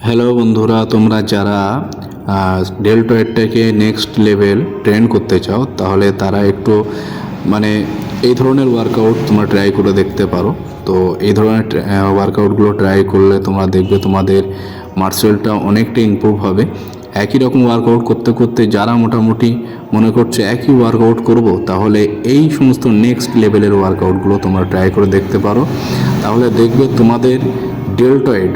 Hello বন্ধুরা, তোমরা যারা ডেল্টয়েডটাকে নেক্সট লেভেল ট্রেন করতে চাও তাহলে তারা একটু মানে এই ধরনের ওয়ার্কআউট তোমরা ট্রাই করে দেখতে পারো। তো এই ধরনের ওয়ার্কআউটগুলো ট্রাই করলে তোমরা দেখবে তোমাদের মাসলটা অনেকটা ইমপ্রুভ হবে। একই রকম ওয়ার্কআউট করতে করতে যারা মোটামুটি মনে করছে একই ওয়ার্কআউট করব, তাহলে এই সমস্ত নেক্সট লেভেলের ওয়ার্কআউটগুলো তোমরা ট্রাই করে দেখতে পারো। তাহলে দেখবে তোমাদের ডেল্টয়েড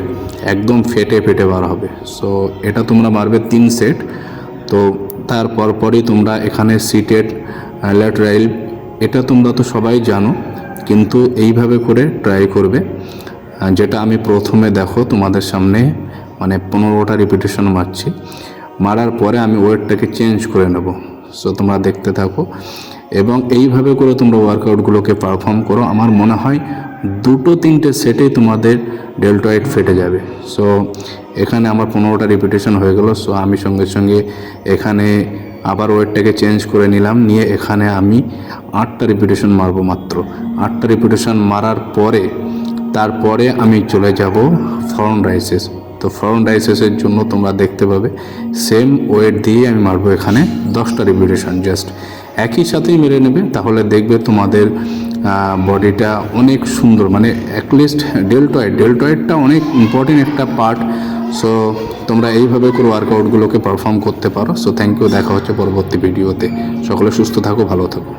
একদম ফেটে ফেটে বার হবে। সো এটা তোমরা মারবে 3 সেট। তো তারপর পরই তোমরা এখানে সিটেড ল্যাটারাল, এটা তোমরা তো সবাই জানো, কিন্তু এইভাবে করে ট্রাই করবে। যেটা আমি প্রথমে দেখো তোমাদের সামনে মানে 15টা রিপিটেশন মারছি, মারার পরে আমি ওয়েটটাকে চেঞ্জ করে নেব। সো তোমরা দেখতে থাকো এবং এইভাবে করে তোমরা ওয়ার্কআউটগুলোকে পারফর্ম করো। আমার মনে হয় 2-3টে সেটেই তোমাদের ডেল্টয়েড ফেটে যাবে। সো এখানে আমার 15টা রিপিটেশন হয়ে গেল। সো আমি সঙ্গে সঙ্গে এখানে আবার ওয়েটটাকে চেঞ্জ করে নিলাম, নিয়ে এখানে আমি 8টা রিপিটেশন মারবো মাত্র। 8টা রিপিটেশন মারার পরে তারপরে আমি চলে যাব ফ্রন্ট রাইসেস। তো ফ্রন্ট রাইসেসের জন্য তোমরা দেখতে পাবে সেম ওয়েট দিয়ে আমি মারবো এখানে 10টা রিপিটেশন। জাস্ট একই সাথেই মেরে নেবে, তাহলে দেখবে তোমাদের বডিটা অনেক সুন্দর। মানে অ্যাটলিস্ট ডেল্টয়েডটা অনেক ইম্পর্টেন্ট একটা পার্ট। সো তোমরা এইভাবে করে ওয়ার্কআউটগুলোকে পারফর্ম করতে পারো। সো থ্যাংক ইউ, দেখা হচ্ছে পরবর্তী ভিডিওতে। সকলে সুস্থ থাকো, ভালো থাকো।